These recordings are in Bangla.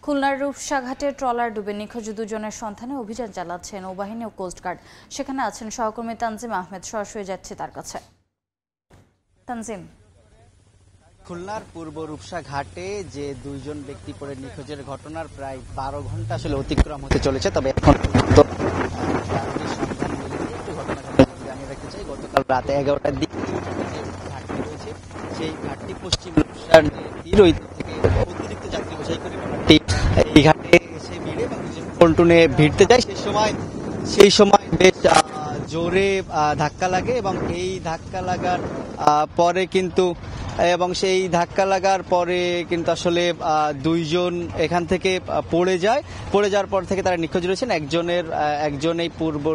খুলনার রূপসাঘাটে ট্রলার ডুবে নিখোঁজ দুজনের সন্ধানে অভিযান চালাচ্ছে নৌবাহিনী ও কোস্টগার্ড। সেখানে আছেন সহকর্মী তানজিম আহমেদ। সরাসরি যাচ্ছে তার কাছে। তানজিম, খুলনার পূর্ব রূপসা ঘাটে যে দুইজন ব্যক্তি পড়ে নিখোঁজের ঘটনার প্রায় 12 ঘন্টা আসলে অতিক্রম হতে চলেছে, তবে এখন পর্যন্ত জানিয়ে রাখতে চাই গতকাল রাত 11টার দিকে ঘাটটি রয়েছে সেই ঘাটটি পশ্চিম রূপসার তীর থেকে অতিরিক্ত যাত্রী বোঝাই করে এই ঘাটে এসে ভিড়ে পন্টুনে ভিড়তে যায়। সেই সময় বেশ জোরে ধাক্কা লাগে এবং এই ধাক্কা লাগার পরে কিন্তু আসলে দুইজন এখান থেকে পড়ে যাওয়ার পর থেকে তারা নিখোঁজ রয়েছেন। একজন এই পূর্ব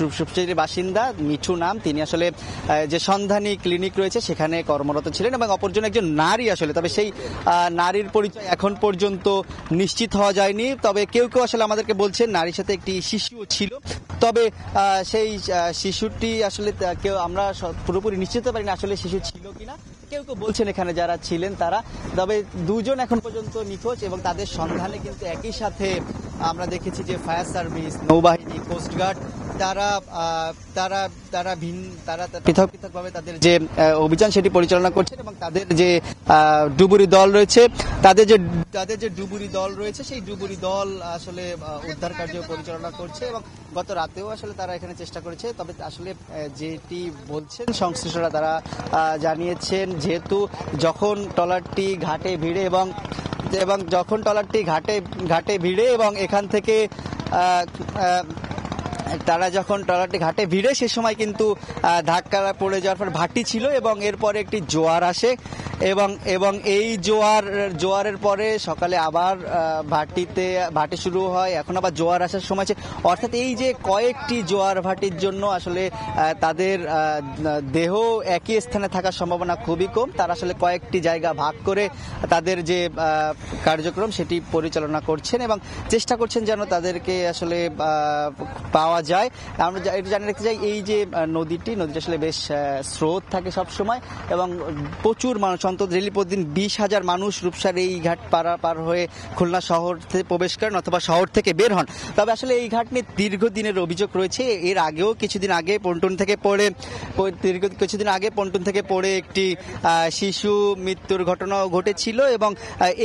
রূপসার বাসিন্দা মিঠু নাম, তিনি আসলে যে সন্ধানী ক্লিনিক রয়েছে সেখানে কর্মরত ছিলেন এবং অপরজন একজন নারী আসলে, তবে সেই নারীর পরিচয় এখন পর্যন্ত নিশ্চিত হওয়া যায়নি। তবে কেউ আসলে আমাদেরকে বলছেন নারীর সাথে একটি শিশুও ছিল, তবে সেই শিশুটি আসলে আমরা পুরোপুরি নিশ্চিত হতে পারি না আসলে শিশু ছিল কিনা। কেউ বলছেন এখানে যারা ছিলেন তারা, তবে দুজন এখন পর্যন্ত নিখোঁজ এবং তাদের সন্ধানে কিন্তু একই সাথে আমরা দেখেছি যে ফায়ার সার্ভিস, নৌবাহিনী, কোস্টগার্ড তারা পৃথকভাবে তাদের যে অভিযান সেটি পরিচালনা করছেন এবং তাদের যে ডুবুরি দল রয়েছে সেই ডুবুরি দল আসলে উদ্ধার কার্য পরিচালনা করছে এবং গত রাতেও আসলে তারা এখানে চেষ্টা করেছে। তবে আসলে যেটি বলছেন সংশ্লিষ্টরা, তারা জানিয়েছেন যেহেতু যখন ট্রলারটি ঘাটে ভিড়ে এবং এখান থেকে তারা যখন ট্রলারটি ঘাটে ভিড়ে সে সময় কিন্তু ধাক্কা পড়ে যাওয়ার পর ভাটি ছিল এবং এরপরে একটি জোয়ার আসে এবং এই জোয়ারের পরে সকালে আবার ভাটি শুরু হয়। এখন আবার জোয়ার আসার সময় আছে, অর্থাৎ এই যে কয়েকটি জোয়ার ভাটির জন্য আসলে তাদের দেহ একই স্থানে থাকার সম্ভাবনা খুবই কম। তারা আসলে কয়েকটি জায়গা ভাগ করে তাদের যে কার্যক্রম সেটি পরিচালনা করছেন এবং চেষ্টা করছেন যেন তাদেরকে আসলে পাওয়া যায়। আমরা এটা জানিয়ে রাখতে চাই, এই যে নদীটি আসলে বেশ স্রোত থাকে সব সময় এবং প্রচুর মানুষ, অন্তত ডেইলি প্রতিদিন 20,000 মানুষ রূপসার এই ঘাট পার হয়ে খুলনা শহর থেকে প্রবেশ করেন অথবা শহর থেকে বের হন। তবে আসলে এই ঘাট নিয়ে দীর্ঘদিনের অভিযোগ রয়েছে। এর আগেও কিছুদিন আগে পন্টুন থেকে পড়ে একটি শিশু মৃত্যুর ঘটনাও ঘটেছিল এবং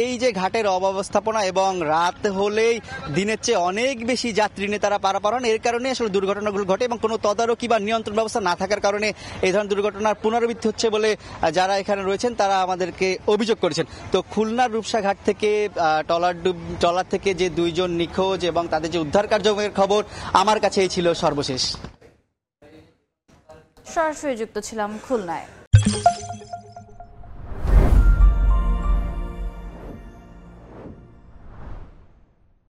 এই যে ঘাটের অব্যবস্থাপনা এবং রাত হলেই দিনের চেয়ে অনেক বেশি যাত্রী নিয়ে তারা পারাপার হন, এর কারণে আসলে দুর্ঘটনাগুলো ঘটে এবং কোনো তদারকি বা নিয়ন্ত্রণ ব্যবস্থা না থাকার কারণে এই ধরনের দুর্ঘটনার পুনরাবৃত্তি হচ্ছে বলে যারা এখানে রয়েছেন তারা আমাদেরকে অভিযোগ করেছেন। তো খুলনার রূপসা ঘাট থেকে ট্রলার থেকে যে দুইজন নিখোঁজ এবং তাদের যে উদ্ধার কার্যক্রমের খবর আমার কাছে এই ছিল সর্বশেষ। সরাসরি যুক্ত ছিলাম খুলনায়।